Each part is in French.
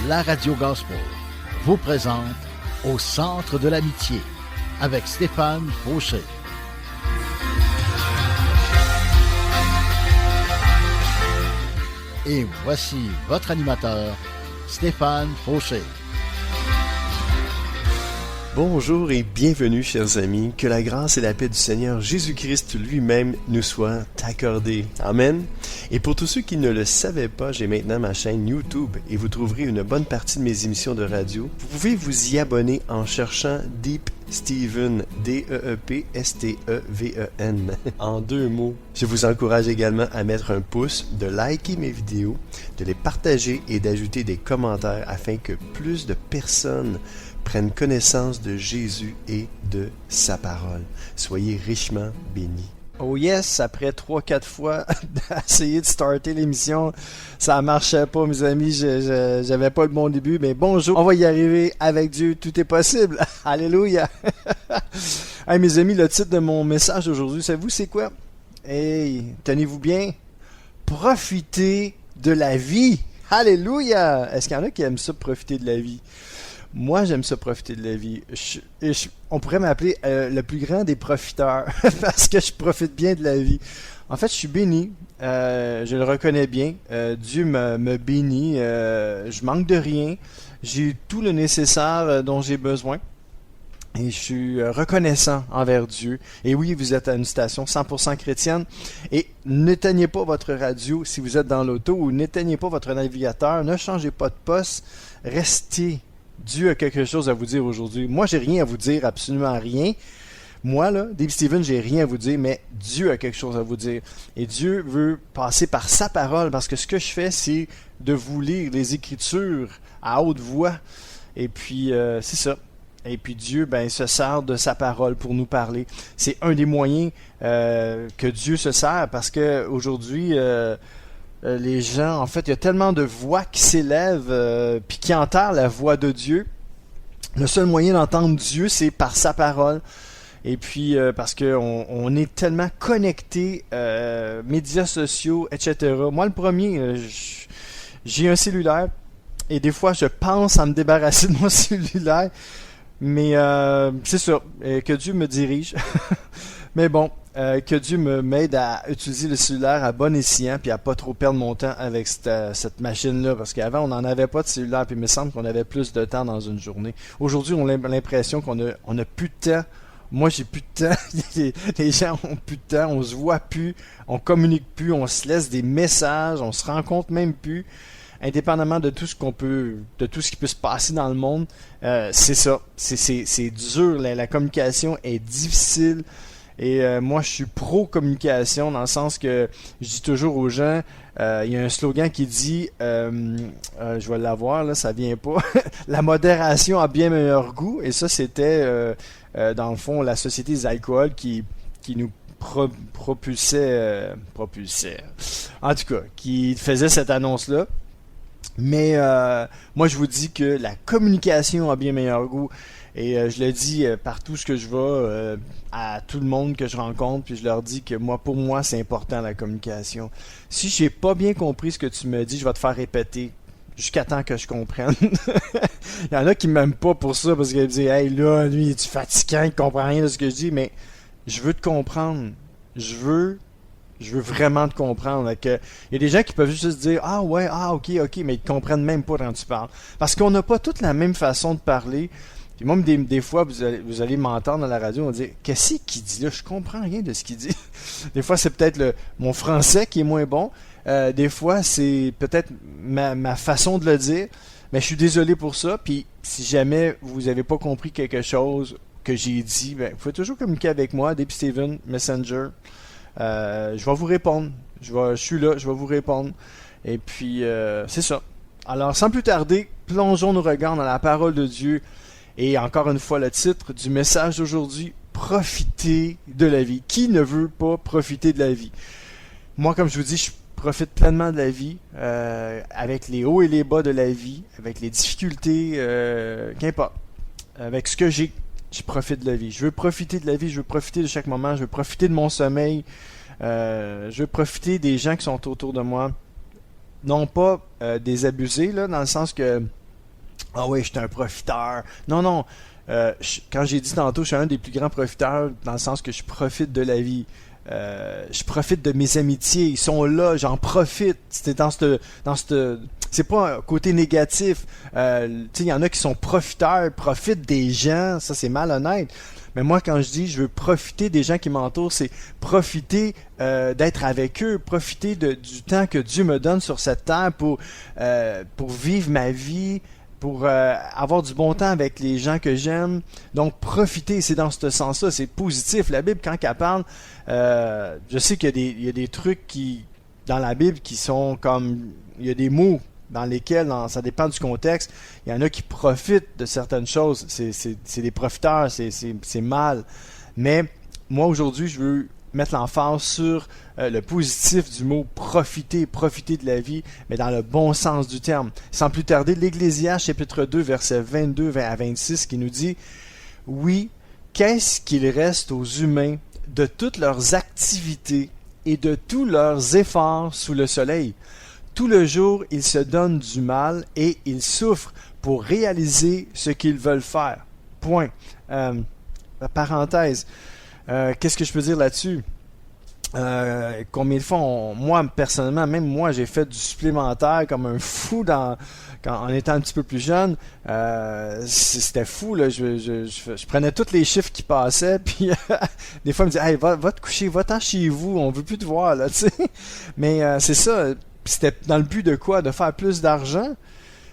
la Radio Gospel vous présente Au centre de l'amitié avec Stéphane Fauché. Et voici votre animateur, Stéphane Fauché. Bonjour et bienvenue, chers amis. Que la grâce et la paix du Seigneur Jésus-Christ lui-même nous soient accordées. Amen. Et pour tous ceux qui ne le savaient pas, j'ai maintenant ma chaîne YouTube et vous trouverez une bonne partie de mes émissions de radio. Vous pouvez vous y abonner en cherchant Deep Steven, D-E-E-P-S-T-E-V-E-N, en 2 mots. Je vous encourage également à mettre un pouce, de liker mes vidéos, de les partager et d'ajouter des commentaires afin que plus de personnes prennent connaissance de Jésus et de sa parole. Soyez richement bénis. Oh yes, après 3-4 fois d'essayer de starter l'émission, ça marchait pas, mes amis, j'avais pas le bon début, mais bonjour, on va y arriver avec Dieu, tout est possible, alléluia. Hey mes amis, le titre de mon message d'aujourd'hui, savez-vous c'est quoi? Hey, tenez-vous bien, profitez de la vie, alléluia. Est-ce qu'il y en a qui aiment ça, profiter de la vie? Moi, j'aime ça, profiter de la vie. On pourrait m'appeler le plus grand des profiteurs parce que je profite bien de la vie. En fait, je suis béni. Je le reconnais bien. Dieu me bénit. Je manque de rien. J'ai tout le nécessaire dont j'ai besoin. Et je suis reconnaissant envers Dieu. Et oui, vous êtes à une station 100% chrétienne. Et n'éteignez pas votre radio si vous êtes dans l'auto ou n'éteignez pas votre navigateur. Ne changez pas de poste. Restez. Dieu a quelque chose à vous dire aujourd'hui. Moi, j'ai rien à vous dire, absolument rien. Moi, là, Deep Steven, j'ai rien à vous dire, mais Dieu a quelque chose à vous dire. Et Dieu veut passer par sa parole, parce que ce que je fais, c'est de vous lire les Écritures à haute voix. Et puis, c'est ça. Et puis Dieu, se sert de sa parole pour nous parler. C'est un des moyens que Dieu se sert, parce qu'aujourd'hui, les gens, en fait, il y a tellement de voix qui s'élèvent puis qui enterrent la voix de Dieu. Le seul moyen d'entendre Dieu, c'est par sa parole. Et puis, parce qu'on est tellement connectés, médias sociaux, etc. Moi, le premier, j'ai un cellulaire et des fois, je pense à me débarrasser de mon cellulaire. Mais c'est ça, que Dieu me dirige. Mais bon, que Dieu m'aide à utiliser le cellulaire à bon escient puis à pas trop perdre mon temps avec cette machine-là. Parce qu'avant, on n'en avait pas de cellulaire puis il me semble qu'on avait plus de temps dans une journée. Aujourd'hui, on a l'impression qu'on a plus de temps. Moi, j'ai plus de temps. Les gens ont plus de temps. On se voit plus. On communique plus. On se laisse des messages. On se rencontre même plus. Indépendamment de tout ce qui peut se passer dans le monde, c'est ça. C'est dur. La communication est difficile. Et moi, je suis pro-communication dans le sens que je dis toujours aux gens, il y a un slogan qui dit, je vais l'avoir, là, ça vient pas, la modération a bien meilleur goût. Et ça, c'était, dans le fond, la société des alcools qui nous propulsait, en tout cas, qui faisait cette annonce-là. Mais moi, je vous dis que la communication a bien meilleur goût. Et je le dis partout ce que je vais, à tout le monde que je rencontre, puis je leur dis que pour moi, c'est important la communication. Si j'ai pas bien compris ce que tu me dis, je vais te faire répéter jusqu'à temps que je comprenne. Il y en a qui m'aiment pas pour ça, parce qu'ils me disent « Hey, là, lui, il est fatigant, il comprend rien de ce que je dis. » Mais je veux te comprendre. Je veux vraiment te comprendre. Il y a des gens qui peuvent juste se dire « Ah ouais, ok, mais ils ne comprennent même pas quand tu parles. » Parce qu'on n'a pas toute la même façon de parler. Puis moi, des fois, vous allez m'entendre dans la radio, on va dire « Qu'est-ce qu'il dit là? Je comprends rien de ce qu'il dit. » Des fois, c'est peut-être mon français qui est moins bon. Des fois, c'est peut-être ma façon de le dire. Mais je suis désolé pour ça. Puis si jamais vous n'avez pas compris quelque chose que j'ai dit, vous pouvez toujours communiquer avec moi, Deep Steven, Messenger. Je vais vous répondre. Je suis là, je vais vous répondre. Et puis, c'est ça. Alors, sans plus tarder, plongeons nos regards dans la parole de Dieu. Et encore une fois, le titre du message d'aujourd'hui, profiter de la vie. Qui ne veut pas profiter de la vie? Moi, comme je vous dis, je profite pleinement de la vie, avec les hauts et les bas de la vie, avec les difficultés, qu'importe, avec ce que j'ai. Je profite de la vie. Je veux profiter de la vie, je veux profiter de chaque moment, je veux profiter de mon sommeil, je veux profiter des gens qui sont autour de moi. Non pas des abusés, là, dans le sens que Ah oui, je suis un profiteur. Non, non. Quand j'ai dit tantôt, je suis un des plus grands profiteurs dans le sens que je profite de la vie. Je profite de mes amitiés. Ils sont là, j'en profite. C'est c'est pas un côté négatif. Il y en a qui sont profiteurs, profitent des gens. Ça, c'est malhonnête. Mais moi, quand je dis je veux profiter des gens qui m'entourent, c'est profiter d'être avec eux, profiter du temps que Dieu me donne sur cette terre pour vivre ma vie, pour avoir du bon temps avec les gens que j'aime. Donc, profiter, c'est dans ce sens-là, c'est positif. La Bible, quand elle parle, je sais qu'il y a des trucs dans la Bible qui sont comme, il y a des mots dans lesquels, ça dépend du contexte, il y en a qui profitent de certaines choses. C'est des profiteurs, c'est mal. Mais moi, aujourd'hui, je veux mettre l'emphase sur le positif du mot profiter de la vie, mais dans le bon sens du terme. Sans plus tarder, l'Ecclésiaste chapitre 2, versets 22 à 26, qui nous dit « Oui, qu'est-ce qu'il reste aux humains de toutes leurs activités et de tous leurs efforts sous le soleil? Tout le jour, ils se donnent du mal et ils souffrent pour réaliser ce qu'ils veulent faire. » Point. Parenthèse. Qu'est-ce que je peux dire là-dessus? Combien de fois, moi personnellement, même moi, j'ai fait du supplémentaire comme un fou en étant un petit peu plus jeune. C'était fou, là. Je prenais tous les chiffres qui passaient, puis des fois, je me disais, hey, va te coucher, va-t'en chez vous, on veut plus te voir, là, tu sais. Mais c'est ça. C'était dans le but de quoi? De faire plus d'argent?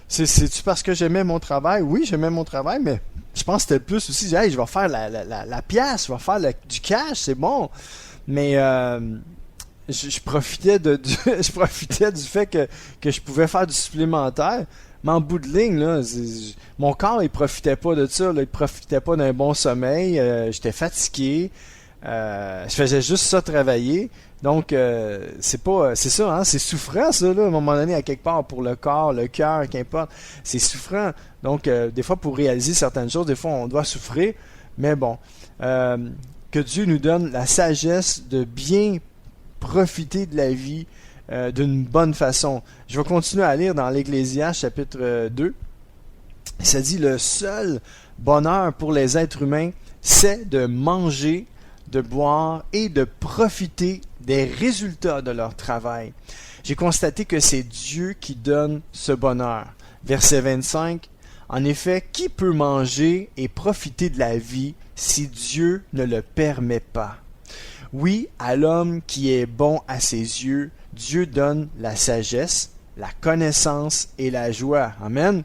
C'est-tu parce que j'aimais mon travail? Oui, j'aimais mon travail, mais je pense que c'était plus aussi, hey, je vais faire la pièce, je vais faire du cash, c'est bon. Mais je profitais je profitais du fait que je pouvais faire du supplémentaire. Mais en bout de ligne, là, mon corps, il profitait pas de ça. Là, il profitait pas d'un bon sommeil. J'étais fatigué. Je faisais juste ça travailler. Donc, c'est ça, hein, c'est souffrant, ça, là, à un moment donné, à quelque part, pour le corps, le cœur, qu'importe. C'est souffrant. Donc, des fois, pour réaliser certaines choses, des fois, on doit souffrir. Mais bon, que Dieu nous donne la sagesse de bien profiter de la vie d'une bonne façon. Je vais continuer à lire dans l'Ecclésiaste, chapitre 2. Ça dit, le seul bonheur pour les êtres humains, c'est de manger, de boire et de profiter des résultats de leur travail. J'ai constaté que c'est Dieu qui donne ce bonheur. Verset 25. En effet, qui peut manger et profiter de la vie si Dieu ne le permet pas? Oui, à l'homme qui est bon à ses yeux, Dieu donne la sagesse, la connaissance et la joie. Amen.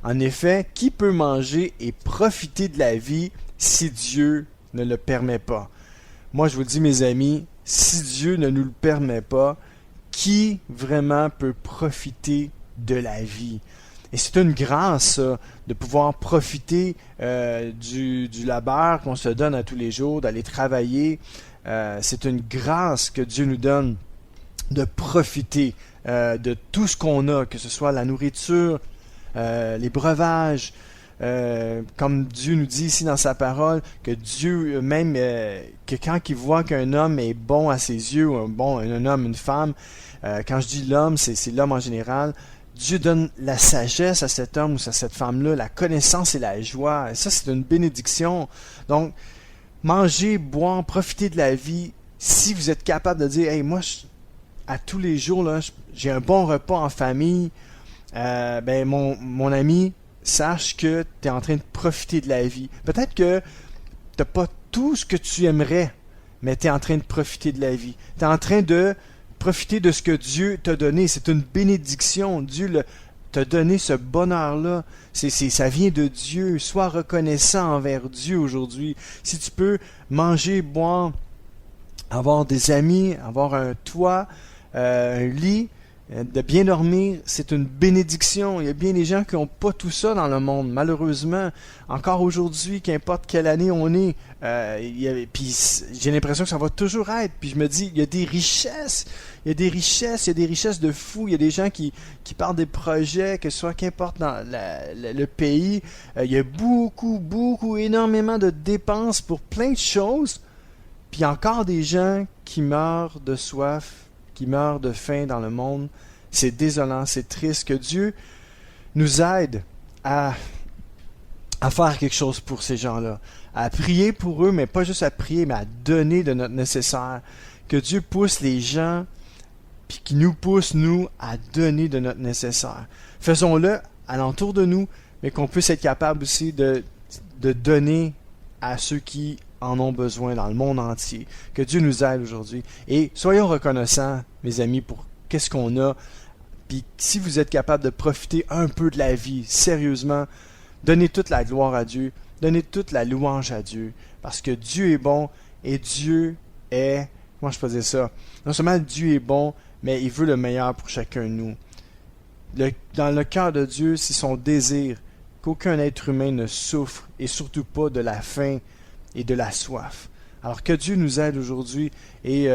En effet, qui peut manger et profiter de la vie si Dieu ne le permet pas? Moi, je vous le dis, mes amis, si Dieu ne nous le permet pas, qui vraiment peut profiter de la vie? Et c'est une grâce, ça, de pouvoir profiter du labeur qu'on se donne à tous les jours, d'aller travailler. C'est une grâce que Dieu nous donne de profiter de tout ce qu'on a, que ce soit la nourriture, les breuvages, comme Dieu nous dit ici dans sa parole, que Dieu même, que quand il voit qu'un homme est bon à ses yeux, ou un homme, une femme, quand je dis l'homme, c'est l'homme en général, Dieu donne la sagesse à cet homme ou à cette femme-là, la connaissance et la joie. Et ça, c'est une bénédiction. Donc, manger, boire, profiter de la vie, si vous êtes capable de dire, hey, moi, à tous les jours, là, j'ai un bon repas en famille, ben mon ami, sache que tu es en train de profiter de la vie. Peut-être que tu n'as pas tout ce que tu aimerais, mais tu es en train de profiter de la vie. Tu es en train de profiter de ce que Dieu t'a donné. C'est une bénédiction. Dieu t'a donné ce bonheur-là. Ça vient de Dieu. Sois reconnaissant envers Dieu aujourd'hui. Si tu peux manger, boire, avoir des amis, avoir un toit, un lit, de bien dormir, c'est une bénédiction. Il y a bien des gens qui n'ont pas tout ça dans le monde, malheureusement. Encore aujourd'hui, qu'importe quelle année on est, puis j'ai l'impression que ça va toujours être. Puis je me dis, il y a des richesses. Il y a des richesses de fous. Il y a des gens qui parlent des projets, que ce soit qu'importe dans le pays. Il y a beaucoup, énormément de dépenses pour plein de choses. Puis il y a encore des gens qui meurent de soif, qui meurent de faim dans le monde. C'est désolant, c'est triste. Que Dieu nous aide à faire quelque chose pour ces gens-là. À prier pour eux, mais pas juste à prier, mais à donner de notre nécessaire. Que Dieu pousse les gens, puis qui nous pousse, nous, à donner de notre nécessaire. Faisons-le alentour de nous, mais qu'on puisse être capable aussi de donner à ceux qui en ont besoin dans le monde entier. Que Dieu nous aide aujourd'hui. Et soyons reconnaissants, mes amis, pour qu'est-ce qu'on a. Puis si vous êtes capable de profiter un peu de la vie, sérieusement, donnez toute la gloire à Dieu, donnez toute la louange à Dieu, parce que Dieu est bon et Dieu est, comment je peux dire ça, non seulement Dieu est bon, mais il veut le meilleur pour chacun de nous. Dans le cœur de Dieu, c'est son désir qu'aucun être humain ne souffre, et surtout pas de la faim et de la soif. Alors que Dieu nous aide aujourd'hui et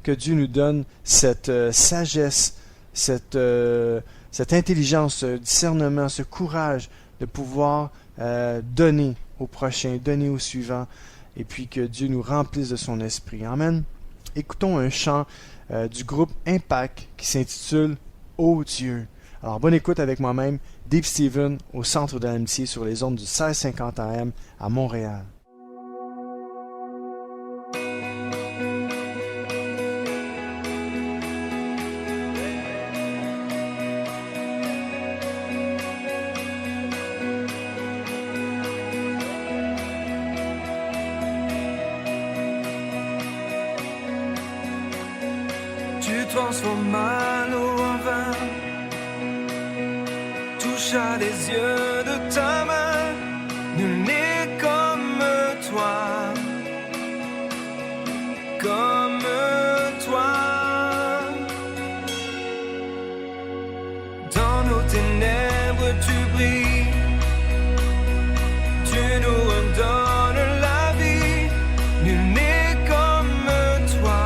que Dieu nous donne cette sagesse, cette intelligence, ce discernement, ce courage de pouvoir donner au prochain, donner au suivant, et puis que Dieu nous remplisse de son esprit. Amen. Écoutons un chant du groupe Impact qui s'intitule « Ô Dieu ». Alors, bonne écoute avec moi-même, Dave Steven, au Centre de l'Amitié sur les ondes du 1650 AM à Montréal. Tu transformes l'eau en vin, touche à les yeux de ta main, nul n'est comme toi, comme toi. Dans nos ténèbres tu brilles, tu nous redonnes la vie, nul n'est comme toi.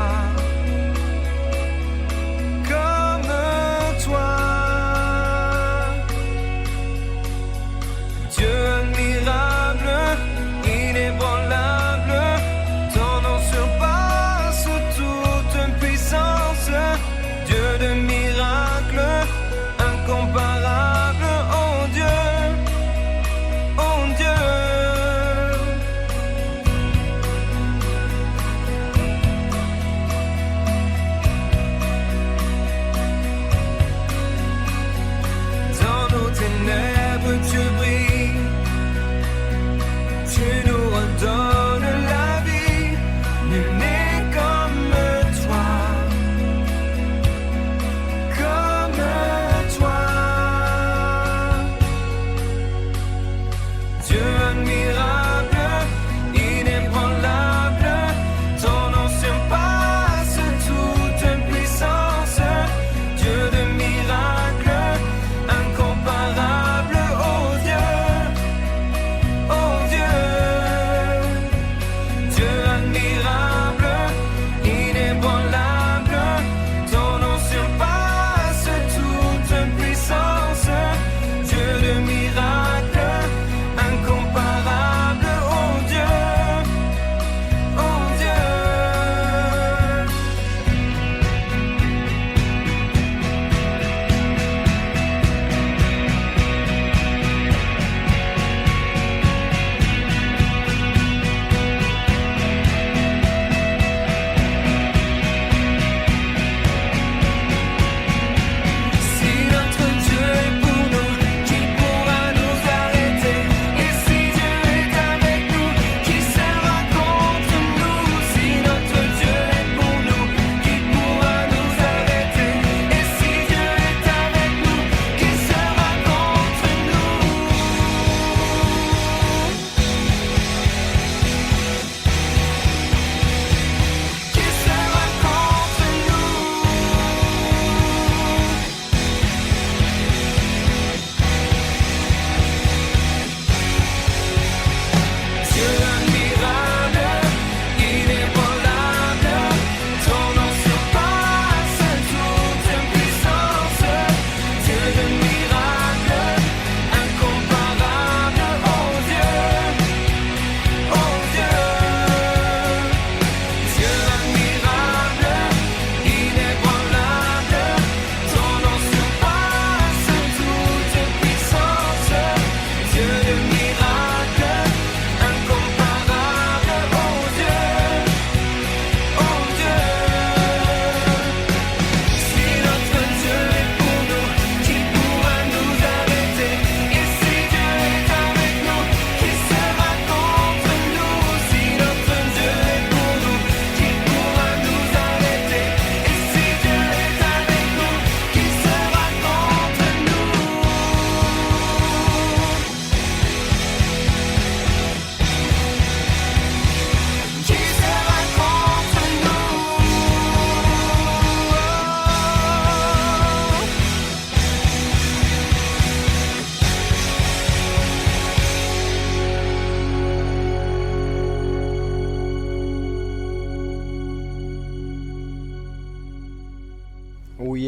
Dieu admirable, inébranlable, ton nom surpasse toute puissance. Dieu de miracles, incomparable, oh Dieu.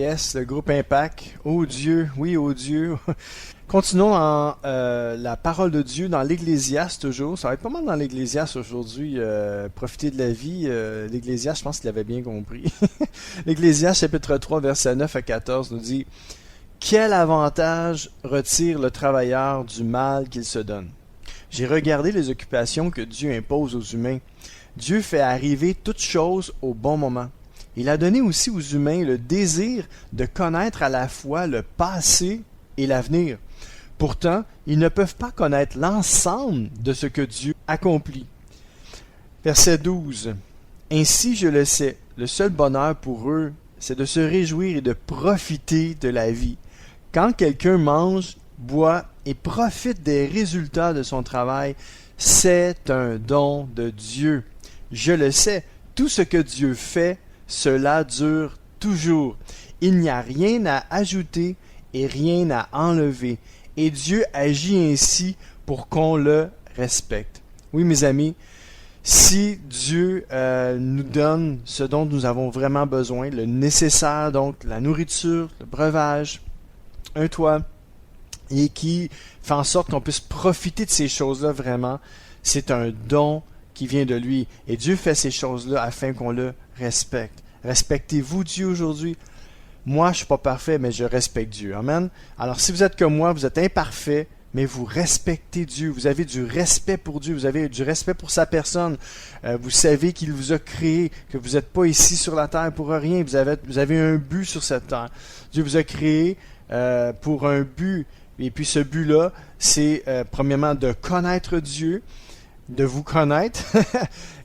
Yes, le groupe Impact. Oh Dieu, oui, oh Dieu. Continuons en la parole de Dieu dans l'Ecclésiaste toujours. Ça va être pas mal dans l'Ecclésiaste aujourd'hui. Profiter de la vie. L'Ecclésiaste, je pense qu'il avait bien compris. L'Ecclésiaste chapitre 3, versets 9 à 14 nous dit « Quel avantage retire le travailleur du mal qu'il se donne? J'ai regardé les occupations que Dieu impose aux humains. Dieu fait arriver toutes choses au bon moment. Il a donné aussi aux humains le désir de connaître à la fois le passé et l'avenir. Pourtant, ils ne peuvent pas connaître l'ensemble de ce que Dieu accomplit. » Verset 12. « Ainsi je le sais, le seul bonheur pour eux, c'est de se réjouir et de profiter de la vie. Quand quelqu'un mange, boit et profite des résultats de son travail, c'est un don de Dieu. Je le sais, tout ce que Dieu fait, cela dure toujours. Il n'y a rien à ajouter et rien à enlever. Et Dieu agit ainsi pour qu'on le respecte. » Oui, mes amis, si Dieu nous donne ce dont nous avons vraiment besoin, le nécessaire, donc la nourriture, le breuvage, un toit, et qui fait en sorte qu'on puisse profiter de ces choses-là vraiment, c'est un don qui vient de lui. Et Dieu fait ces choses-là afin qu'on le respecte. Respectez-vous Dieu aujourd'hui? Moi, je ne suis pas parfait, mais je respecte Dieu. Amen. Alors, si vous êtes comme moi, vous êtes imparfait, mais vous respectez Dieu. Vous avez du respect pour Dieu. Vous avez du respect pour sa personne. Vous savez qu'il vous a créé, que vous n'êtes pas ici sur la terre pour rien. Vous avez un but sur cette terre. Dieu vous a créé pour un but. Et puis, ce but-là, c'est premièrement de connaître Dieu, de vous connaître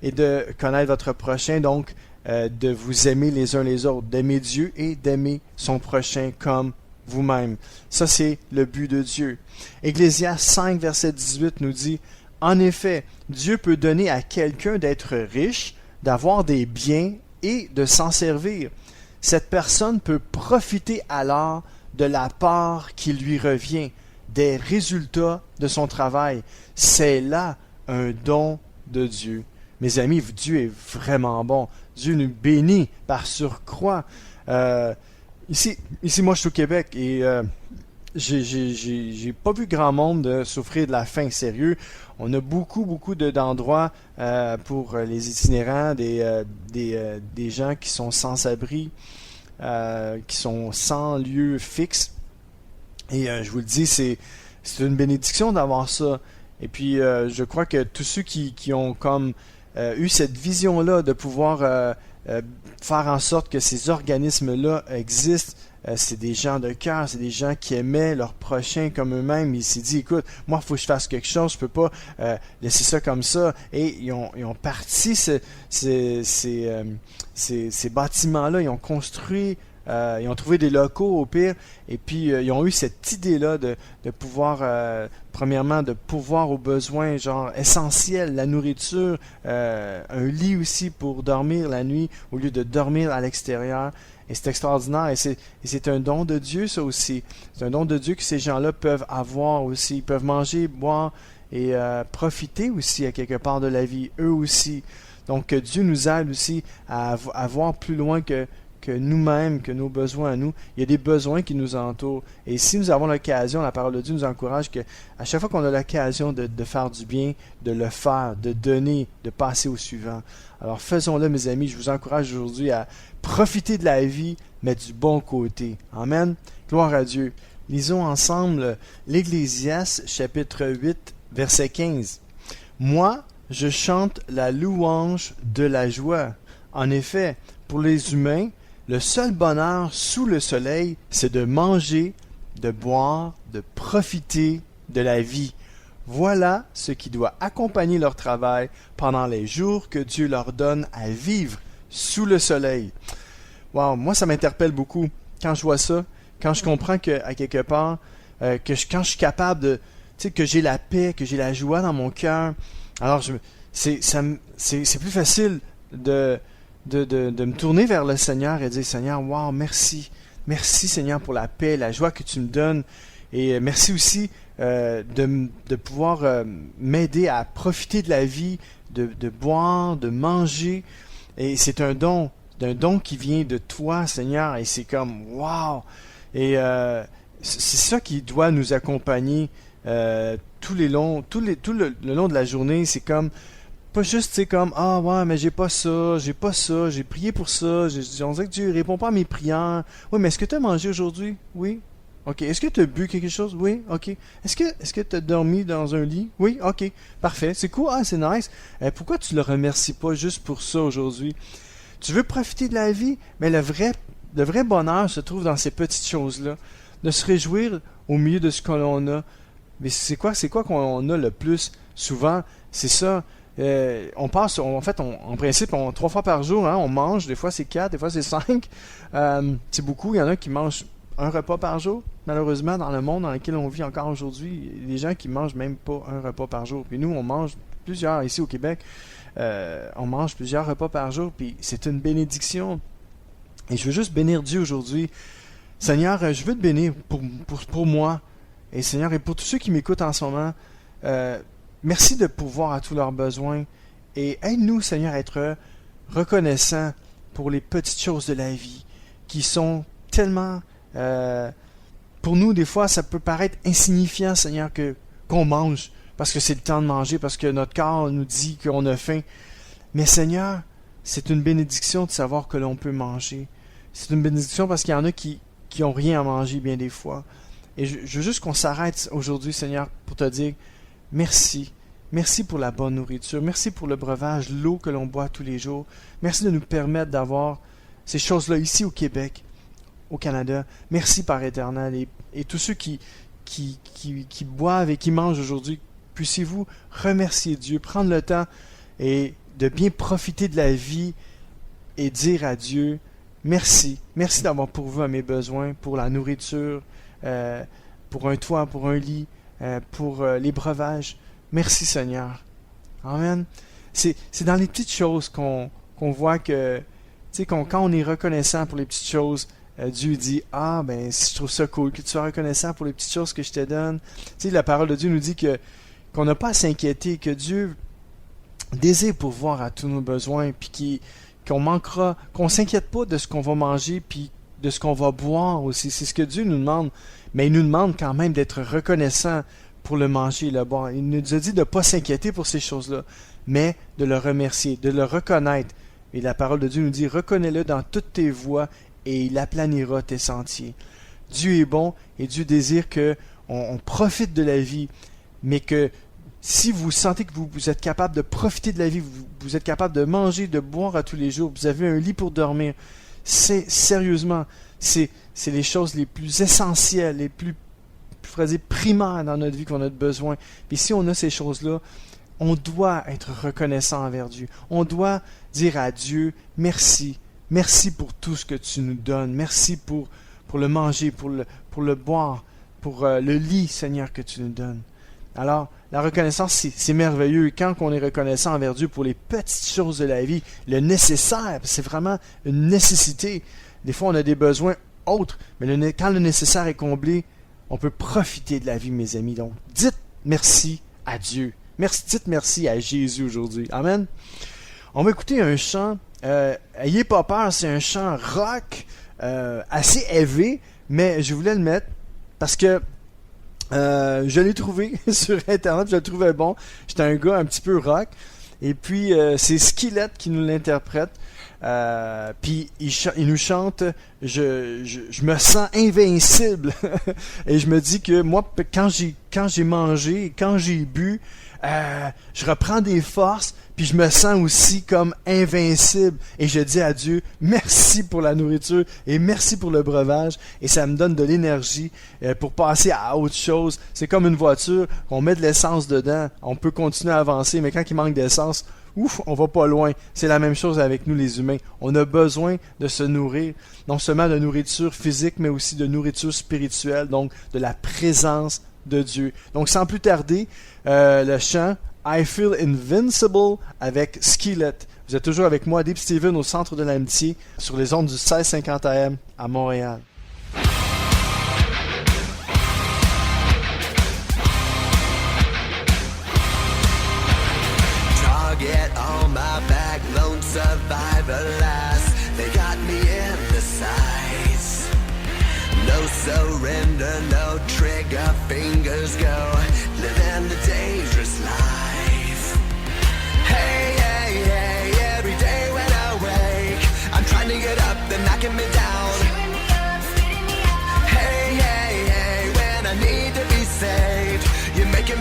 et de connaître votre prochain. Donc, de vous aimer les uns les autres, d'aimer Dieu et d'aimer son prochain comme vous-même. Ça, c'est le but de Dieu. Ecclésiaste 5, verset 18 nous dit « En effet, Dieu peut donner à quelqu'un d'être riche, d'avoir des biens et de s'en servir. Cette personne peut profiter alors de la part qui lui revient, des résultats de son travail. C'est là un don de Dieu. » Mes amis, Dieu est vraiment bon. Dieu nous bénit par surcroît. Ici, moi, je suis au Québec et j'ai pas vu grand monde souffrir de la faim, sérieux. On a beaucoup d'endroits pour les itinérants, des gens qui sont sans abri, qui sont sans lieu fixe. Et je vous le dis, c'est une bénédiction d'avoir ça. Et puis, je crois que tous ceux qui ont comme eu cette vision-là de pouvoir faire en sorte que ces organismes-là existent, c'est des gens de cœur, c'est des gens qui aimaient leurs prochains comme eux-mêmes. Ils s'est dit, écoute, moi, il faut que je fasse quelque chose, je peux pas laisser ça comme ça. Et ils ont parti ces bâtiments-là, ils ont construit, ils ont trouvé des locaux au pire, et puis ils ont eu cette idée-là de pouvoir, premièrement, de pouvoir aux besoins genre essentiels, la nourriture, un lit aussi pour dormir la nuit au lieu de dormir à l'extérieur. Et c'est extraordinaire, et c'est un don de Dieu, ça aussi. C'est un don de Dieu que ces gens-là peuvent avoir aussi. Ils peuvent manger, boire et profiter aussi à quelque part de la vie, eux aussi. Donc que Dieu nous aide aussi à voir plus loin que nous-mêmes, que nos besoins à nous. Il y a des besoins qui nous entourent. Et si nous avons l'occasion, la parole de Dieu nous encourage que à chaque fois qu'on a l'occasion de faire du bien, de le faire, de donner, de passer au suivant. Alors faisons-le, mes amis. Je vous encourage aujourd'hui à profiter de la vie, mais du bon côté. Amen. Gloire à Dieu. Lisons ensemble l'Ecclésiaste, chapitre 8, verset 15. « Moi, je chante la louange de la joie. En effet, pour les humains, le seul bonheur sous le soleil, c'est de manger, de boire, de profiter de la vie. Voilà ce qui doit accompagner leur travail pendant les jours que Dieu leur donne à vivre sous le soleil. » Wow, moi ça m'interpelle beaucoup quand je vois ça, quand je comprends que à quelque part, quand je suis capable de, tu sais, que j'ai la paix, que j'ai la joie dans mon cœur. Alors c'est plus facile de me tourner vers le Seigneur et dire, Seigneur, wow, merci Seigneur pour la paix, la joie que tu me donnes, et merci aussi de pouvoir m'aider à profiter de la vie, de boire, de manger, et c'est un don d'un don qui vient de toi, Seigneur, et c'est comme, wow! Et c'est ça qui doit nous accompagner tout le long de la journée. C'est comme, pas juste, tu sais, comme, ah ouais, mais j'ai pas ça, j'ai prié pour ça, on dirait que Dieu répond pas à mes prières. Oui, mais est-ce que tu as mangé aujourd'hui? Oui. OK. Est-ce que tu as bu quelque chose? Oui. OK. Est-ce que tu as dormi dans un lit? Oui. OK. Parfait. C'est cool. Ah, c'est nice. Pourquoi tu le remercies pas juste pour ça aujourd'hui? Tu veux profiter de la vie? Mais le vrai bonheur se trouve dans ces petites choses-là. De se réjouir au milieu de ce que l'on a. Mais c'est quoi qu'on a le plus souvent? C'est ça. On passe, en principe, 3 fois par jour, hein, on mange. Des fois, c'est 4, des fois, c'est 5. C'est beaucoup. Il y en a qui mangent un repas par jour. Malheureusement, dans le monde dans lequel on vit encore aujourd'hui, il y a des gens qui mangent même pas un repas par jour. Puis nous, on mange plusieurs. Ici au Québec, on mange plusieurs repas par jour. Puis c'est une bénédiction. Et je veux juste bénir Dieu aujourd'hui. Seigneur, je veux te bénir pour moi. Et Seigneur, et pour tous ceux qui m'écoutent en ce moment, merci de pourvoir à tous leurs besoins. Et aide-nous, Seigneur, à être reconnaissants pour les petites choses de la vie qui sont tellement... pour nous, des fois, ça peut paraître insignifiant, Seigneur, qu'on mange, parce que c'est le temps de manger, parce que notre corps nous dit qu'on a faim. Mais Seigneur, c'est une bénédiction de savoir que l'on peut manger. C'est une bénédiction parce qu'il y en a qui n'ont rien à manger bien des fois. Et je veux juste qu'on s'arrête aujourd'hui, Seigneur, pour te dire merci. Merci pour la bonne nourriture. Merci pour le breuvage, l'eau que l'on boit tous les jours. Merci de nous permettre d'avoir ces choses-là ici au Québec, au Canada. Merci, Père éternel. Et tous ceux qui boivent et qui mangent aujourd'hui, puissiez-vous remercier Dieu, prendre le temps et de bien profiter de la vie et dire à Dieu, merci. Merci d'avoir pourvu à mes besoins, pour la nourriture, pour un toit, pour un lit, pour les breuvages. Merci, Seigneur. Amen. C'est dans les petites choses qu'on voit que, tu sais, quand on est reconnaissant pour les petites choses, Dieu dit, ah, ben, je trouve ça cool, que tu sois reconnaissant pour les petites choses que je te donne. Tu sais, la parole de Dieu nous dit qu'on n'a pas à s'inquiéter, que Dieu désire pourvoir à tous nos besoins, puis qu'on manquera, qu'on s'inquiète pas de ce qu'on va manger, puis de ce qu'on va boire aussi. C'est ce que Dieu nous demande. Mais il nous demande quand même d'être reconnaissant pour le manger et le boire. Il nous a dit de ne pas s'inquiéter pour ces choses-là, mais de le remercier, de le reconnaître. Et la parole de Dieu nous dit, reconnais-le dans toutes tes voies et il aplanira tes sentiers. Dieu est bon et Dieu désire qu'on profite de la vie, mais que si vous sentez que vous êtes capable de profiter de la vie, vous êtes capable de manger, de boire à tous les jours, vous avez un lit pour dormir, c'est les choses les plus essentielles, les plus primaires dans notre vie qu'on a besoin. Puis si on a ces choses-là, on doit être reconnaissant envers Dieu. On doit dire à Dieu, merci. Merci pour tout ce que tu nous donnes. Merci pour le manger, pour le boire, pour le lit, Seigneur, que tu nous donnes. Alors, la reconnaissance, c'est merveilleux. Quand on est reconnaissant envers Dieu pour les petites choses de la vie, le nécessaire, c'est vraiment une nécessité. Des fois, on a des besoins autres, mais quand le nécessaire est comblé, on peut profiter de la vie, mes amis. Donc, dites merci à Dieu. Dites merci à Jésus aujourd'hui. Amen. On va écouter un chant. Ayez pas peur, c'est un chant rock assez élevé, mais je voulais le mettre parce que je l'ai trouvé sur Internet, je le trouvais bon. J'étais un gars un petit peu rock. Et puis, c'est Skillet qui nous l'interprète. Puis, il nous chante « Je me sens invincible ». Et je me dis que moi, quand j'ai mangé, quand j'ai bu, je reprends des forces, puis je me sens aussi comme invincible. Et je dis à Dieu, merci pour la nourriture et merci pour le breuvage. Et ça me donne de l'énergie pour passer à autre chose. C'est comme une voiture, on met de l'essence dedans, on peut continuer à avancer, mais quand il manque d'essence, on va pas loin. C'est la même chose avec nous les humains. On a besoin de se nourrir, non seulement de nourriture physique, mais aussi de nourriture spirituelle, donc de la présence de Dieu. Donc sans plus tarder, le chant I Feel Invincible avec Skillet. Vous êtes toujours avec moi, Deep Steven, au centre de l'amitié, sur les ondes du 1650 AM à Montréal. Target on my back, lone survivor last. They got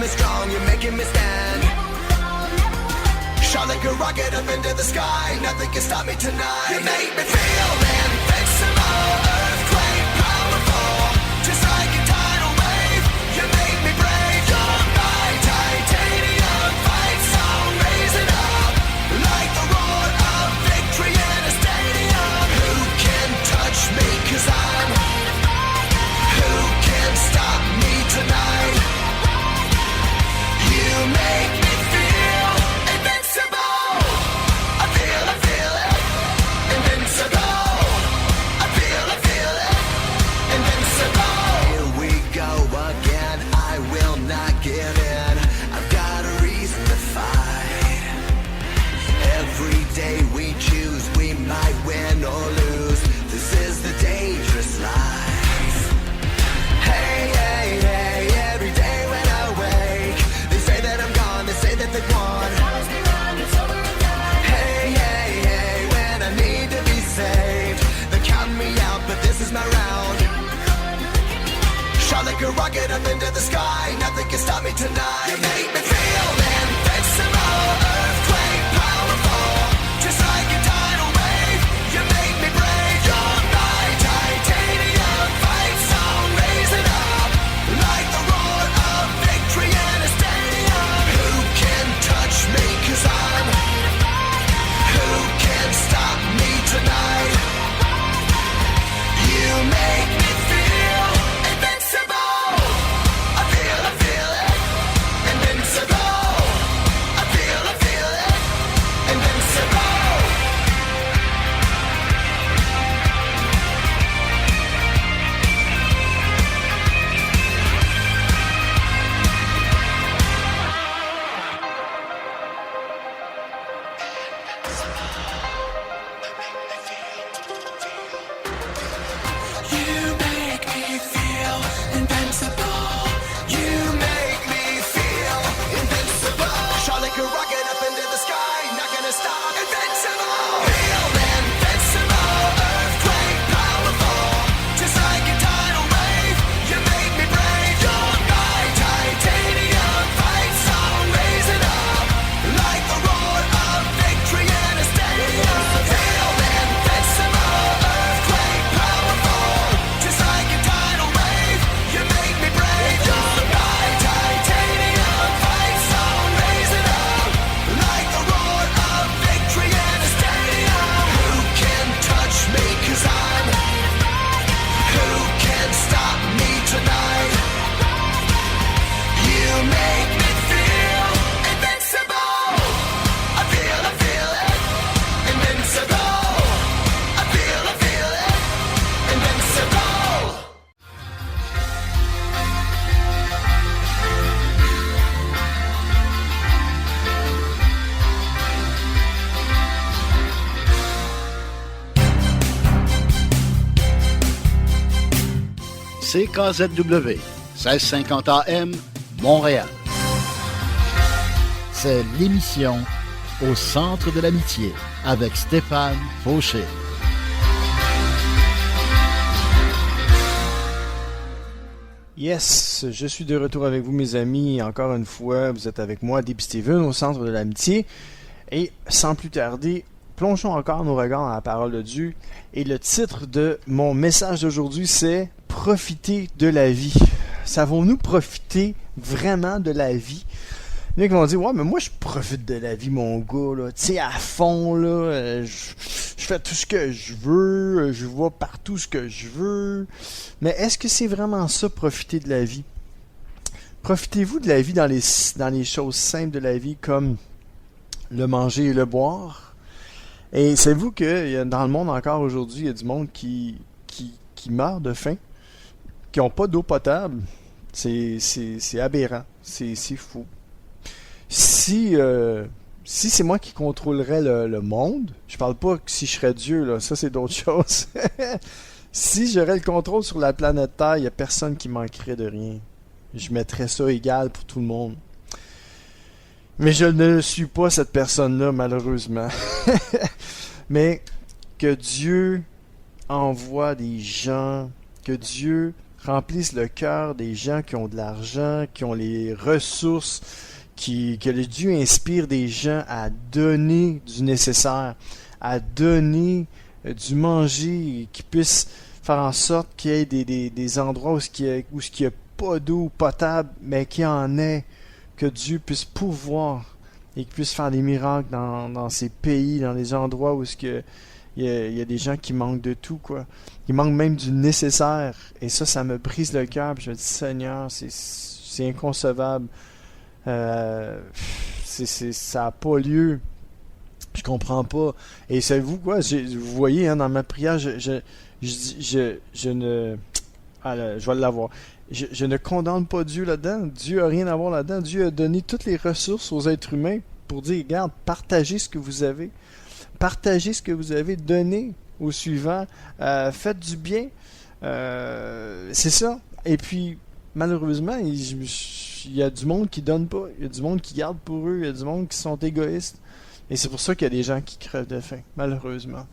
me strong, you're making me stand. Shot like a rocket up into the sky, nothing can stop me tonight. You make me feel invincible, earthquake powerful, just like a tidal wave. You make me brave, you're my titanium fight song, raise it up like the roar of victory in a stadium. Who can touch me, 'cause I'm who can stop me tonight? You make me feel invincible. I feel it, invincible. I feel it, invincible. Here we go again, I will not give in. I've got a reason to fight. Every day we choose, we might win or lose. This is the dangerous life. Hey, hey, hey, every day when I wake, they say that I'm gone, they say that they won. Hey, hey, hey, when I need to be saved, they count me out, but this is my round. Shot like a rocket up into the sky, nothing can stop me tonight. You make me feel invincible, earthquake powerful, just like a tidal wave. You make me brave, you're my titanium fight song, raise it up like the roar of victory in a stadium. Who can touch me, 'cause I'm who can stop me tonight? You make me feel invincible. I feel it, invincible. I feel it, invincible. You make me feel invincible. You make me feel invincible. Shot like a rocket up into the sky, not gonna stop. Invincible. Feel invincible, earthquake powerful, just like a tidal wave. You make me brave, you're my titanium fight song, raise it up like the roar of victory in a stadium. Feel invincible, earthquake powerful, just like a tidal wave. You make me brave, you're my titanium fight song, raise it up like the roar of victory in a stadium. Who can touch me, 'cause I'm who can stop me tonight? You make me feel invincible. I feel it, invincible. I feel it, invincible. CKZW, 1650 AM, Montréal. C'est l'émission Au centre de l'amitié avec Stéphane Fauché. Yes, je suis de retour avec vous mes amis. Encore une fois, vous êtes avec moi, Deep Steven, au centre de l'amitié. Et sans plus tarder, plongeons encore nos regards dans la parole de Dieu. Et le titre de mon message d'aujourd'hui, c'est « Profiter de la vie ». Savons-nous profiter vraiment de la vie? Il y en a qui vont dire « Ouais, mais moi, je profite de la vie, mon gars, là. Tu sais, à fond, là. Je fais tout ce que je veux. Je vois partout ce que je veux. » Mais est-ce que c'est vraiment ça, profiter de la vie? Profitez-vous de la vie dans les choses simples de la vie, comme le manger et le boire? Et savez-vous que dans le monde encore aujourd'hui, il y a du monde qui meurt de faim, qui n'ont pas d'eau potable? C'est aberrant. C'est fou. Si c'est moi qui contrôlerais le monde, je parle pas que si je serais Dieu, là, ça c'est d'autres choses. Si j'aurais le contrôle sur la planète Terre, il n'y a personne qui manquerait de rien. Je mettrais ça égal pour tout le monde. Mais je ne suis pas cette personne-là, malheureusement. Mais que Dieu envoie des gens, que Dieu remplisse le cœur des gens qui ont de l'argent, qui ont les ressources, que le Dieu inspire des gens à donner du nécessaire, à donner du manger, qui puissent faire en sorte qu'il y ait des endroits où il n'y a pas d'eau potable, mais qu'il y en ait, que Dieu puisse pourvoir et qu'il puisse faire des miracles dans ces pays, dans les endroits où il y a des gens qui manquent de tout, quoi. Ils manquent même du nécessaire. Et ça me brise le cœur. Puis je me dis, Seigneur, c'est inconcevable. Ça n'a pas lieu. Je comprends pas. Et savez-vous quoi? Vous voyez, hein, dans ma prière, je ne... Ah là, je vais l'avoir. Je ne condamne pas Dieu là-dedans. Dieu n'a rien à voir là-dedans. Dieu a donné toutes les ressources aux êtres humains pour dire, regarde, partagez ce que vous avez. Partagez ce que vous avez, donnez au suivant, faites du bien. C'est ça. Et puis, malheureusement, il y a du monde qui donne pas. Il y a du monde qui garde pour eux. Il y a du monde qui sont égoïstes. Et c'est pour ça qu'il y a des gens qui crèvent de faim, malheureusement.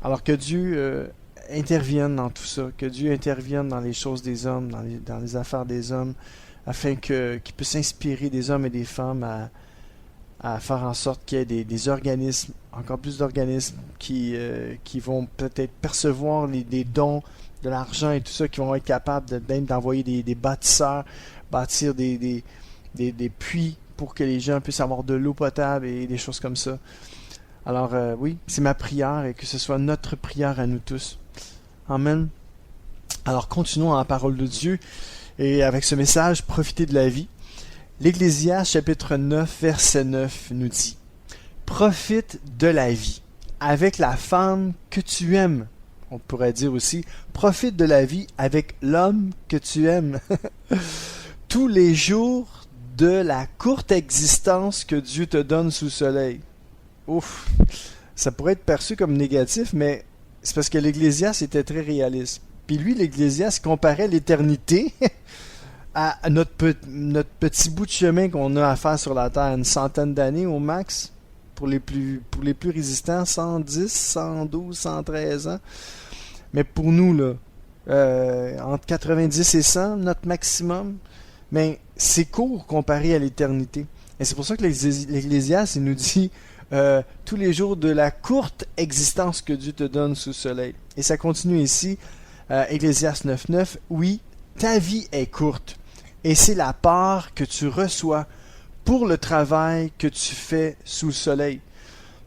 Alors que Dieu intervienne dans tout ça, que Dieu intervienne dans les choses des hommes, dans les affaires des hommes, afin qu'il puisse inspirer des hommes et des femmes à faire en sorte qu'il y ait des organismes, encore plus d'organismes qui vont peut-être percevoir des dons, de l'argent et tout ça, qui vont être capables même d'envoyer des bâtisseurs, bâtir des puits pour que les gens puissent avoir de l'eau potable et des choses comme ça. Alors oui, c'est ma prière et que ce soit notre prière à nous tous. Amen. Alors continuons dans la parole de Dieu et avec ce message, profitez de la vie. L'Ecclésiaste chapitre 9, verset 9 nous dit « Profite de la vie avec la femme que tu aimes. » On pourrait dire aussi « Profite de la vie avec l'homme que tu aimes. » Tous les jours de la courte existence que Dieu te donne sous le soleil. Ouf! Ça pourrait être perçu comme négatif, mais c'est parce que l'Ecclésiaste était très réaliste. Puis lui, l'Ecclésiaste comparait l'éternité à notre petit bout de chemin qu'on a à faire sur la Terre, une centaine d'années au max, pour les plus résistants, 110, 112, 113 ans. Mais pour nous, là, entre 90 et 100, notre maximum, mais c'est court comparé à l'éternité. Et c'est pour ça que l'Ecclésiaste, il nous dit tous les jours de la courte existence que Dieu te donne sous le soleil. Et ça continue ici, Ecclésiaste 9.9, oui, ta vie est courte, et c'est la part que tu reçois pour le travail que tu fais sous le soleil.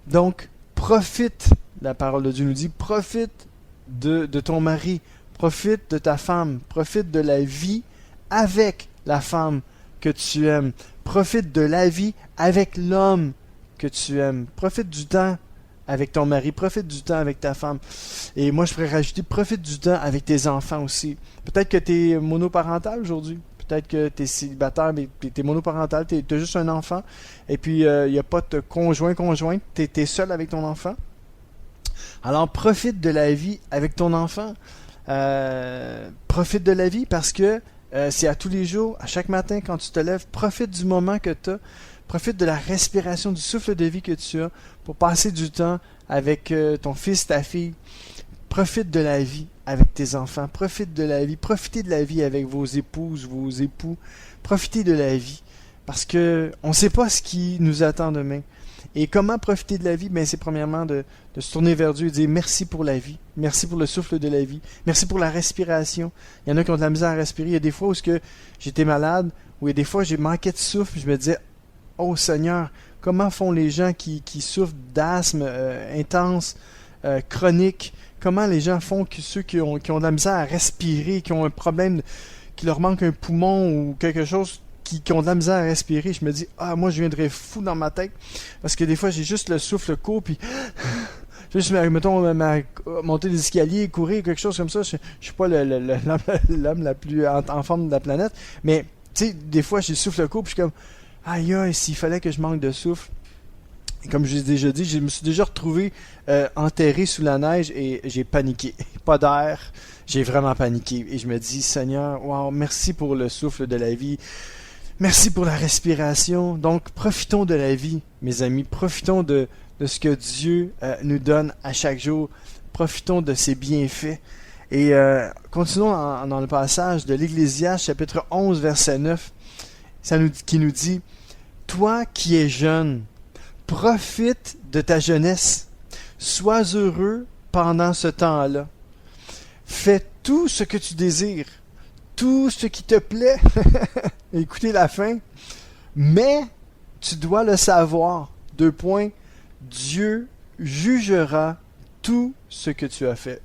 Donc, profite, la parole de Dieu nous dit, profite de ton mari, profite de ta femme, profite de la vie avec la femme que tu aimes, profite de la vie avec l'homme que tu aimes, profite du temps avec ton mari, profite du temps avec ta femme. Et moi, je pourrais rajouter, profite du temps avec tes enfants aussi. Peut-être que tu es monoparental aujourd'hui. Peut-être que tu es célibataire, mais tu es monoparental, tu as juste un enfant. Et puis, il n'y a pas de conjointe. Tu es seul avec ton enfant. Alors, profite de la vie avec ton enfant. Profite de la vie parce que c'est à tous les jours, à chaque matin quand tu te lèves. Profite du moment que tu as. Profite de la respiration, du souffle de vie que tu as pour passer du temps avec ton fils, ta fille. Profite de la vie avec tes enfants. Profite de la vie. Profitez de la vie avec vos épouses, vos époux. Profitez de la vie. Parce que on ne sait pas ce qui nous attend demain. Et comment profiter de la vie? C'est premièrement de se tourner vers Dieu et dire merci pour la vie. Merci pour le souffle de la vie. Merci pour la respiration. Il y en a qui ont de la misère à respirer. Il y a des fois où j'étais malade, où il y a des fois j'ai manqué de souffle. Je me disais, oh Seigneur, comment font les gens qui souffrent d'asthme intense, chronique? Comment les gens font ceux qui ont de la misère à respirer, qui ont un problème, qui leur manque un poumon ou quelque chose, qui ont de la misère à respirer? Je me dis, moi je viendrais fou dans ma tête, parce que des fois j'ai juste le souffle court, puis juste, mettons, monter des escaliers, courir, quelque chose comme ça. Je suis pas l'homme la plus en forme de la planète, mais tu sais, des fois j'ai le souffle court, puis je suis comme, aïe, s'il fallait que je manque de souffle. Et comme je l'ai déjà dit, je me suis déjà retrouvé enterré sous la neige et j'ai paniqué. Pas d'air, j'ai vraiment paniqué. Et je me dis, Seigneur, wow, merci pour le souffle de la vie. Merci pour la respiration. Donc, profitons de la vie, mes amis. Profitons de ce que Dieu nous donne à chaque jour. Profitons de ses bienfaits. Et continuons dans le passage de l'Ecclésiaste, chapitre 11, verset 9, qui nous dit « Toi qui es jeune, profite de ta jeunesse, sois heureux pendant ce temps-là. Fais tout ce que tu désires, tout ce qui te plaît. » Écoutez la fin. « Mais tu dois le savoir. » Dieu jugera tout ce que tu as fait.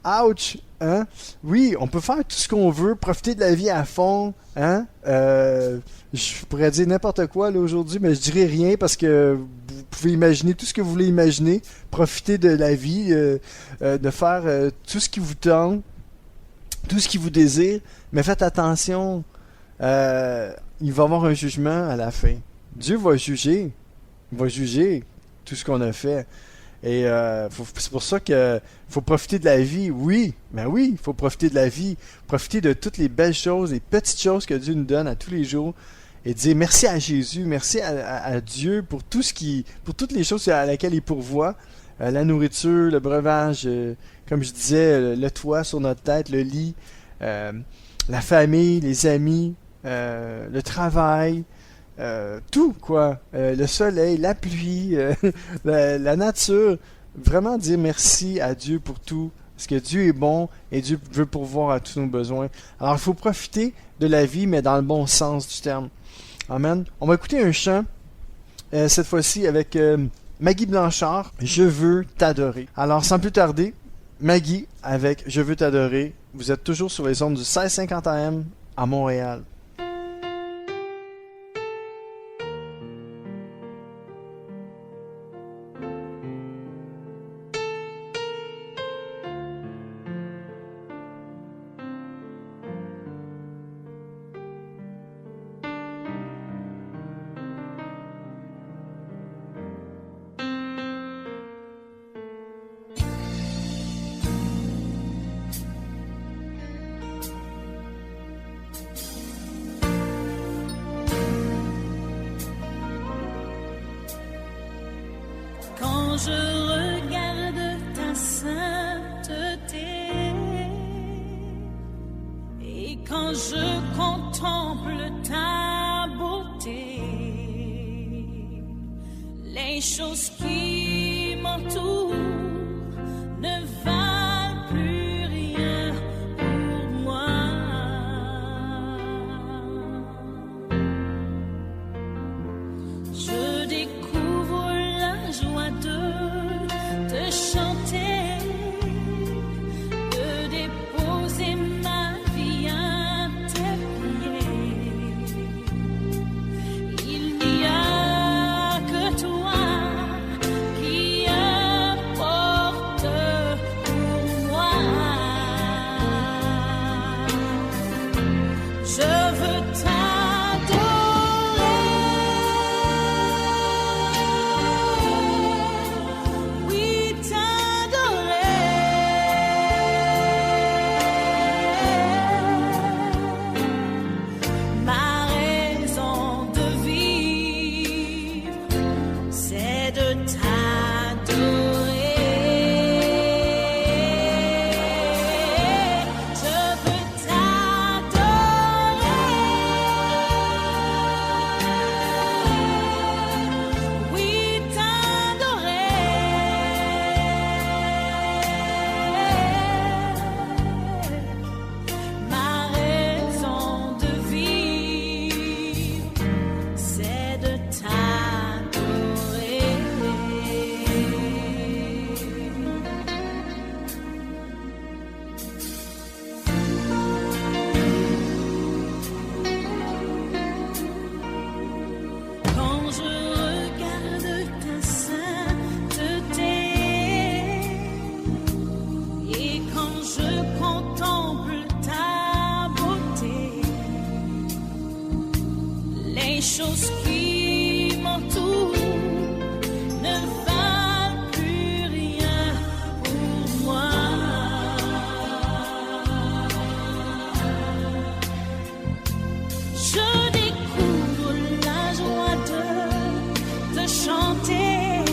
Ouch! Hein? Oui, on peut faire tout ce qu'on veut, profiter de la vie à fond. Hein? Je pourrais dire n'importe quoi là, aujourd'hui, mais je dirais rien parce que vous pouvez imaginer tout ce que vous voulez imaginer. Profiter de la vie, de faire tout ce qui vous tente, tout ce qui vous désire. Mais faites attention, il va y avoir un jugement à la fin. Dieu va juger. Il va juger tout ce qu'on a fait. Et c'est pour ça que faut profiter de la vie. Oui, ben oui, il faut profiter de la vie. Profiter de toutes les belles choses, les petites choses que Dieu nous donne à tous les jours. Et dire merci à Jésus, merci à Dieu pour toutes les choses à laquelle il pourvoit. La nourriture, le breuvage, comme je disais, le toit sur notre tête, le lit, la famille, les amis, le travail. Tout quoi, le soleil, la pluie, la nature, vraiment dire merci à Dieu pour tout, parce que Dieu est bon et Dieu veut pourvoir à tous nos besoins. Alors il faut profiter de la vie, mais dans le bon sens du terme. Amen. On va écouter un chant, cette fois-ci avec Maggie Blanchard, Je veux t'adorer. Alors sans plus tarder, Maggie avec Je veux t'adorer. Vous êtes toujours sur les ondes du 1650 AM à Montréal. Quand je regarde ta sainteté et quand je contemple ta beauté, les choses qui m'entourent ne valent plus rien pour moi. Je découvre la joie de te chanter, de déposer ma vie à tes pieds. Il n'y a que toi qui importe pour moi. Je veux choses qui m'entourent ne valent plus rien pour moi. Je découvre la joie de te chanter,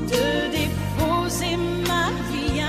de déposer ma vie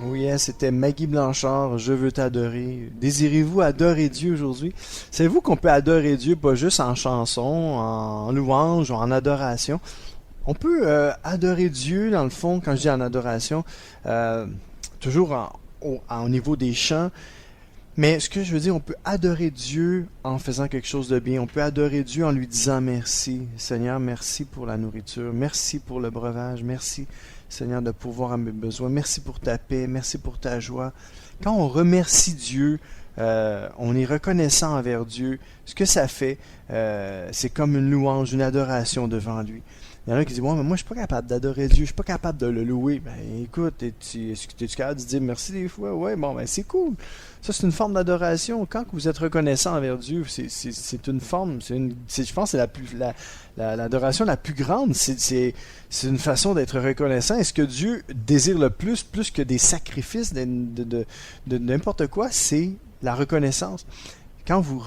Oui, hein, c'était Maggie Blanchard, Je veux t'adorer. Désirez-vous adorer Dieu aujourd'hui? Savez-vous qu'on peut adorer Dieu pas juste en chanson, en louange ou en adoration? On peut adorer Dieu, dans le fond, quand je dis en adoration, toujours au niveau des chants. Mais ce que je veux dire, on peut adorer Dieu en faisant quelque chose de bien. On peut adorer Dieu en lui disant merci. Seigneur, merci pour la nourriture. Merci pour le breuvage. Merci, Seigneur, de pourvoir à mes besoins. Merci pour ta paix. Merci pour ta joie. Quand on remercie Dieu, on est reconnaissant envers Dieu. Ce que ça fait, c'est comme une louange, une adoration devant lui. Il y en a qui disent, ouais, mais moi, je suis pas capable d'adorer Dieu, je suis pas capable de le louer. Ben, écoute, est-ce que tu es capable de dire merci des fois? Ouais, bon, ben, c'est cool. Ça, c'est une forme d'adoration. Quand vous êtes reconnaissant envers Dieu, c'est une forme, je pense que c'est l'adoration la plus grande. C'est une façon d'être reconnaissant. Et ce que Dieu désire le plus que des sacrifices, de n'importe quoi, c'est la reconnaissance. Quand vous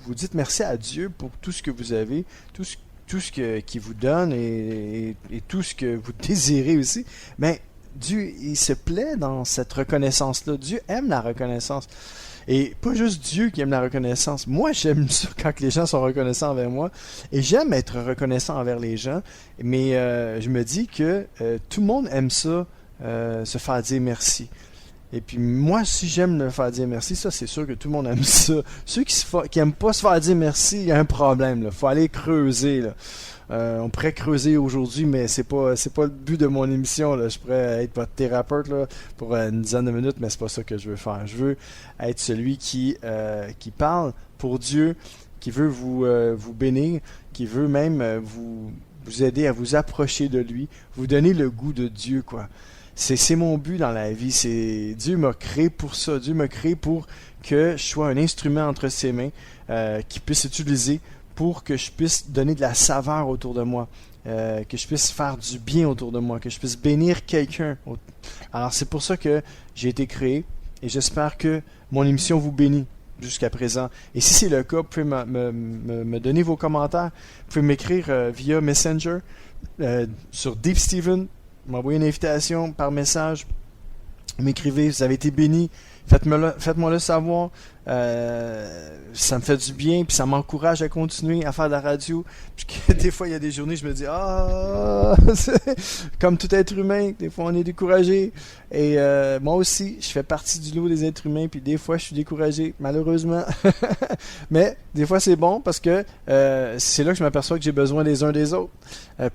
dites merci à Dieu pour tout ce que vous avez, tout ce qu'il vous donne et tout ce que vous désirez aussi, mais Dieu, il se plaît dans cette reconnaissance-là. Dieu aime la reconnaissance. Et pas juste Dieu qui aime la reconnaissance. Moi, j'aime ça quand les gens sont reconnaissants envers moi. Et j'aime être reconnaissant envers les gens. Mais je me dis que tout le monde aime ça, se faire dire merci. Et puis moi, si j'aime me faire dire merci, ça c'est sûr que tout le monde aime ça. Ceux qui aiment pas se faire dire merci, il y a un problème. Il faut aller creuser. Là. On pourrait creuser aujourd'hui, mais c'est pas le but de mon émission. Là. Je pourrais être votre thérapeute là, pour une dizaine de minutes, mais c'est pas ça que je veux faire. Je veux être celui qui parle pour Dieu, qui veut vous bénir, qui veut même vous aider à vous approcher de lui, vous donner le goût de Dieu, quoi. C'est mon but dans la vie. Dieu m'a créé pour ça. Dieu m'a créé pour que je sois un instrument entre ses mains qu'il puisse utiliser pour que je puisse donner de la saveur autour de moi, que je puisse faire du bien autour de moi, que je puisse bénir quelqu'un. Alors c'est pour ça que j'ai été créé et j'espère que mon émission vous bénit jusqu'à présent. Et si c'est le cas, vous pouvez me donner vos commentaires. Vous pouvez m'écrire via Messenger sur Deep Steven. M'envoyer une invitation par message, m'écrivez, vous avez été béni, faites-moi le savoir, ça me fait du bien, puis ça m'encourage à continuer à faire de la radio, puis que des fois il y a des journées je me dis comme tout être humain, des fois on est découragé, et moi aussi je fais partie du lot des êtres humains, puis des fois je suis découragé, malheureusement, mais des fois c'est bon parce que c'est là que je m'aperçois que j'ai besoin des uns des autres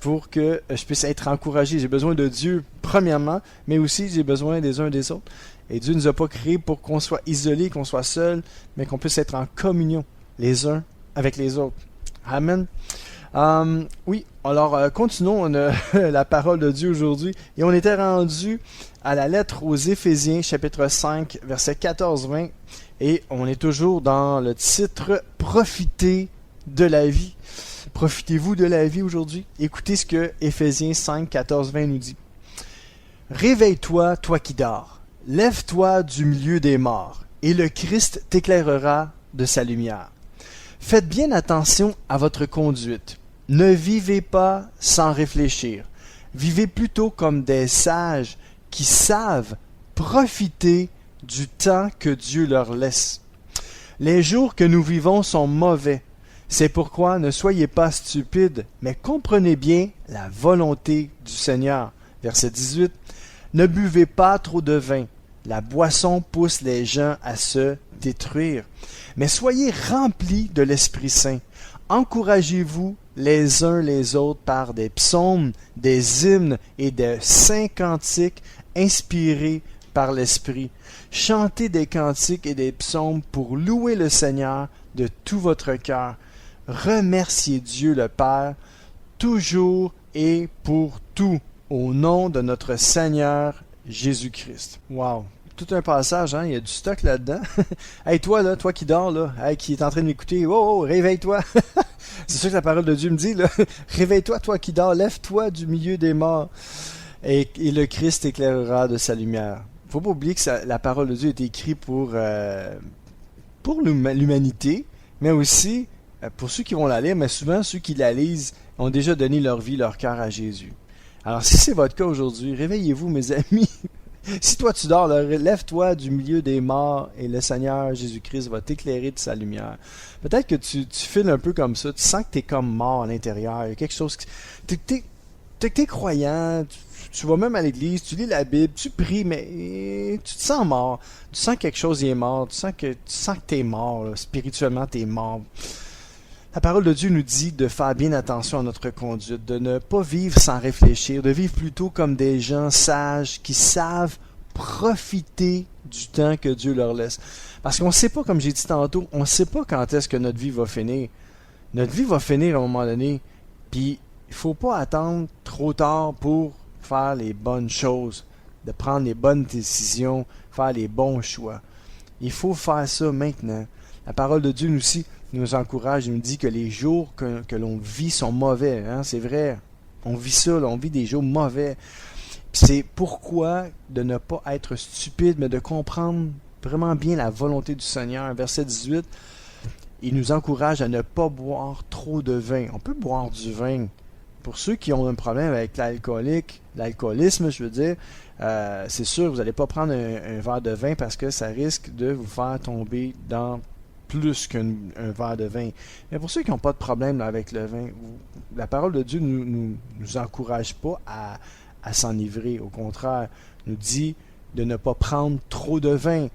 pour que je puisse être encouragé. J'ai besoin de Dieu premièrement, mais aussi j'ai besoin des uns des autres. Et Dieu ne nous a pas créés pour qu'on soit isolés, qu'on soit seuls, mais qu'on puisse être en communion les uns avec les autres. Amen. Oui, alors continuons la parole de Dieu aujourd'hui. Et on était rendu à la lettre aux Éphésiens, chapitre 5, versets 14-20. Et on est toujours dans le titre « Profitez de la vie ». Profitez-vous de la vie aujourd'hui? Écoutez ce que Éphésiens 5, 14-20 nous dit. « Réveille-toi, toi qui dors. Lève-toi du milieu des morts, et le Christ t'éclairera de sa lumière. Faites bien attention à votre conduite. Ne vivez pas sans réfléchir. Vivez plutôt comme des sages qui savent profiter du temps que Dieu leur laisse. Les jours que nous vivons sont mauvais. C'est pourquoi ne soyez pas stupides, mais comprenez bien la volonté du Seigneur. Verset 18. Ne buvez pas trop de vin. La boisson pousse les gens à se détruire. Mais soyez remplis de l'Esprit Saint. Encouragez-vous les uns les autres par des psaumes, des hymnes et des saints cantiques inspirés par l'Esprit. Chantez des cantiques et des psaumes pour louer le Seigneur de tout votre cœur. Remerciez Dieu le Père, toujours et pour tout, au nom de notre Seigneur Jésus-Christ. Wow! Tout un passage, hein? Il y a du stock là-dedans. Hey, toi, là, toi qui dors, là, hey, qui est en train de m'écouter, oh, réveille-toi! C'est ça que la parole de Dieu me dit, là. Réveille-toi, toi qui dors, lève-toi du milieu des morts. Et le Christ éclairera de sa lumière. Faut pas oublier que la parole de Dieu est écrite pour l'humanité, mais aussi pour ceux qui vont la lire, mais souvent ceux qui la lisent ont déjà donné leur vie, leur cœur à Jésus. Alors si c'est votre cas aujourd'hui, réveillez-vous mes amis, Si toi tu dors, là, lève-toi du milieu des morts et le Seigneur Jésus-Christ va t'éclairer de sa lumière. Peut-être que tu files un peu comme ça, tu sens que tu es comme mort à l'intérieur. Il y a quelque chose t'es croyant, tu vas même à l'église, tu lis la Bible, tu pries, mais tu te sens mort. Tu sens que quelque chose y est mort, tu sens que tu es mort, là. Spirituellement tu es mort. La parole de Dieu nous dit de faire bien attention à notre conduite, de ne pas vivre sans réfléchir, de vivre plutôt comme des gens sages qui savent profiter du temps que Dieu leur laisse. Parce qu'on ne sait pas, comme j'ai dit tantôt, on ne sait pas quand est-ce que notre vie va finir. Notre vie va finir à un moment donné, puis il ne faut pas attendre trop tard pour faire les bonnes choses, de prendre les bonnes décisions, faire les bons choix. Il faut faire ça maintenant. La parole de Dieu nous encourage, il nous dit que les jours que l'on vit sont mauvais. Hein? C'est vrai, on vit ça, là, on vit des jours mauvais. Puis c'est pourquoi de ne pas être stupide, mais de comprendre vraiment bien la volonté du Seigneur. Verset 18, il nous encourage à ne pas boire trop de vin. On peut boire du vin. Pour ceux qui ont un problème avec l'alcoolisme, je veux dire, c'est sûr, vous n'allez pas prendre un verre de vin parce que ça risque de vous faire tomber dans plus qu'un verre de vin. Mais pour ceux qui n'ont pas de problème avec le vin, la parole de Dieu ne nous encourage pas à s'enivrer. Au contraire, nous dit de ne pas prendre trop de vin.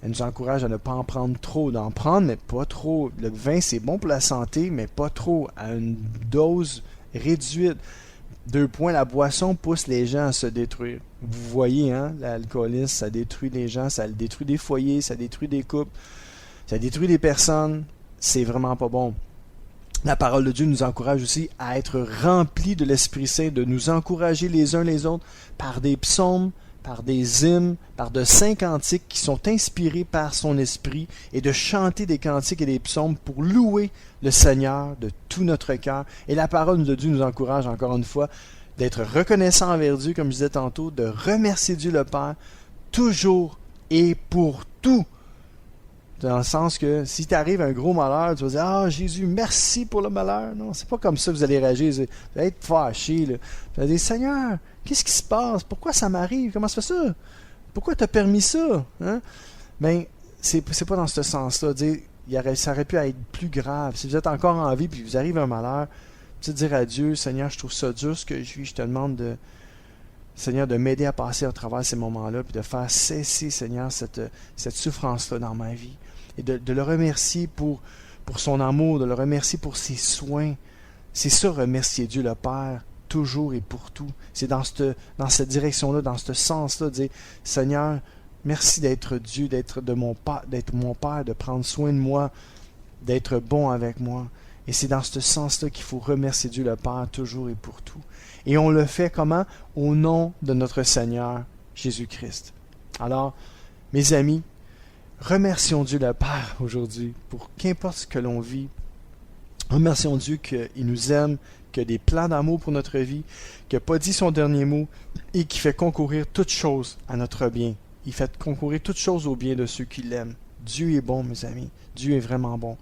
Elle nous encourage à ne pas en prendre trop, d'en prendre, mais pas trop. Le vin, c'est bon pour la santé, mais pas trop, à une dose réduite. 2 points, la boisson pousse les gens à se détruire. Vous voyez, hein, l'alcoolisme, ça détruit les gens, ça détruit des foyers, ça détruit des couples, ça détruit des personnes. C'est vraiment pas bon. La parole de Dieu nous encourage aussi à être remplis de l'Esprit Saint, de nous encourager les uns les autres par des psaumes, par des hymnes, par de saints cantiques qui sont inspirés par son esprit et de chanter des cantiques et des psaumes pour louer le Seigneur de tout notre cœur. Et la parole de Dieu nous encourage encore une fois d'être reconnaissant envers Dieu, comme je disais tantôt, de remercier Dieu le Père toujours et pour tout. Dans le sens que si t'arrive un gros malheur, tu vas dire « Ah, Jésus, merci pour le malheur. » Non, c'est pas comme ça que vous allez réagir. Vous allez être fâché. Là. Vous allez dire « Seigneur, qu'est-ce qui se passe? Pourquoi ça m'arrive? Comment ça fait ça? Pourquoi t'as permis ça? » Hein? Ben, c'est pas dans ce sens-là. Dire, ça aurait pu être plus grave. Si vous êtes encore en vie et vous arrive un malheur, vous dire à Dieu « Seigneur, je trouve ça dur ce que je vis. Je te demande Seigneur, de m'aider à passer à travers ces moments-là puis de faire cesser, Seigneur, cette souffrance-là dans ma vie. » Et de le remercier pour son amour, de le remercier pour ses soins. C'est ça, remercier Dieu le Père, toujours et pour tout. C'est dans cette direction-là, dans ce sens-là, de dire, Seigneur, merci d'être Dieu, d'être mon Père, de prendre soin de moi, d'être bon avec moi. Et c'est dans ce sens-là qu'il faut remercier Dieu le Père, toujours et pour tout. Et on le fait comment? Au nom de notre Seigneur Jésus-Christ. Alors, mes amis, remercions Dieu le Père aujourd'hui pour qu'importe ce que l'on vit. Remercions Dieu qu'il nous aime, qu'il a des plans d'amour pour notre vie, qu'il n'a pas dit son dernier mot et qui fait concourir toutes choses à notre bien. Il fait concourir toutes choses au bien de ceux qui l'aiment. Dieu est bon, mes amis. Dieu est vraiment bon.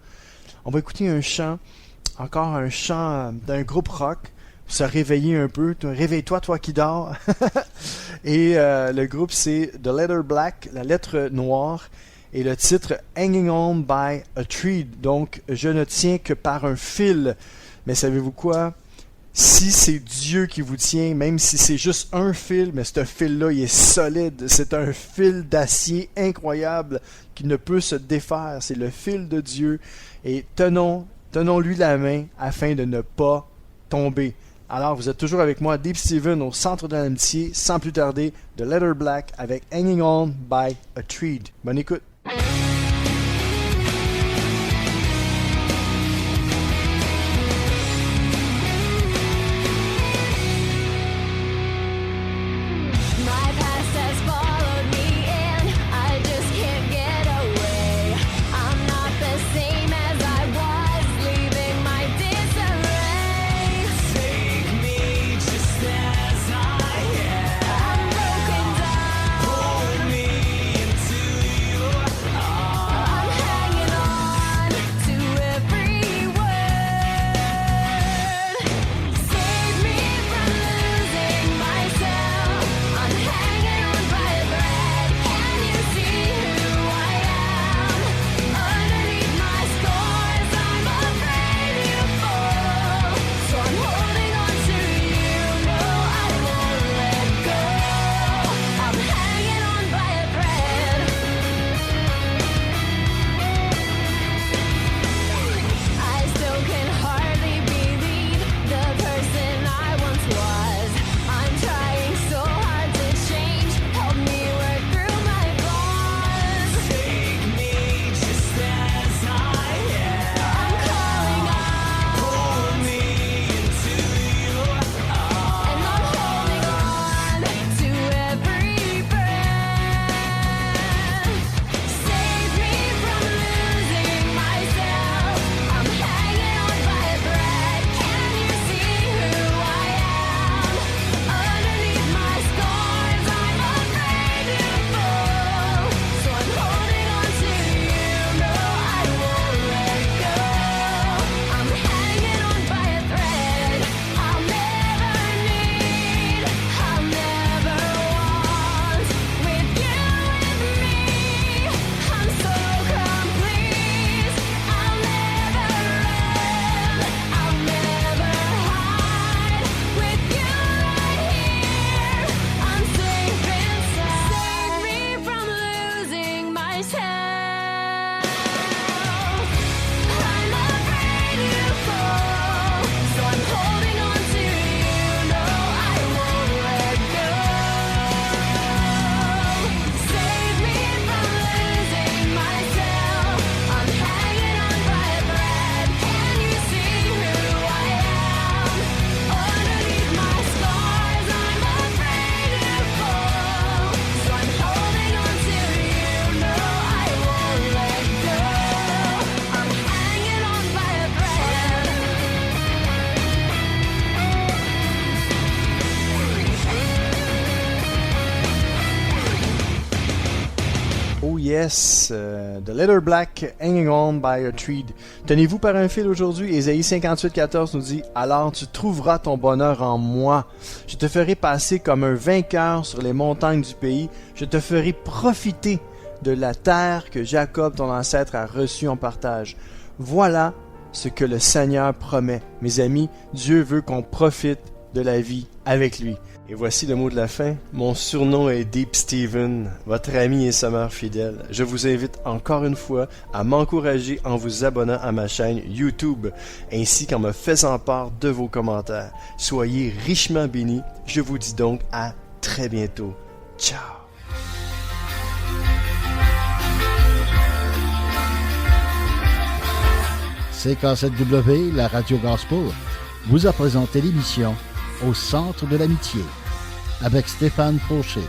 On va écouter un chant, encore un chant d'un groupe rock, pour se réveiller un peu. Réveille-toi, toi qui dors. Et le groupe, c'est The Letter Black, la lettre noire. Et le titre « Hanging on by a Thread ». Donc, je ne tiens que par un fil. Mais savez-vous quoi? Si c'est Dieu qui vous tient, même si c'est juste un fil, mais ce fil-là, il est solide. C'est un fil d'acier incroyable qui ne peut se défaire. C'est le fil de Dieu. Et tenons-lui la main afin de ne pas tomber. Alors, vous êtes toujours avec moi, Deep Steven, au centre de l'amitié. Sans plus tarder, The Letter Black avec « Hanging on by a Thread ». Bonne écoute. My past has followed me and I just can't get away. I'm not the same as I was, leaving my disarray. Take me just as I am. I'm broken down. Pull me into your arms. yes, The Letter Black, Hanging On by a Thread. Tenez-vous par un fil aujourd'hui. Ésaïe 58,14 nous dit « Alors tu trouveras ton bonheur en moi. Je te ferai passer comme un vainqueur sur les montagnes du pays. Je te ferai profiter de la terre que Jacob, ton ancêtre, a reçue en partage. » Voilà ce que le Seigneur promet. Mes amis, Dieu veut qu'on profite de la vie avec lui. Et voici le mot de la fin. Mon surnom est Deep Steven, votre ami et sommeur fidèle. Je vous invite encore une fois à m'encourager en vous abonnant à ma chaîne YouTube, ainsi qu'en me faisant part de vos commentaires. Soyez richement bénis. Je vous dis donc à très bientôt. Ciao! CK7W, la radio gospel, vous a présenté l'émission Au centre de l'amitié avec Stéphane Fauché.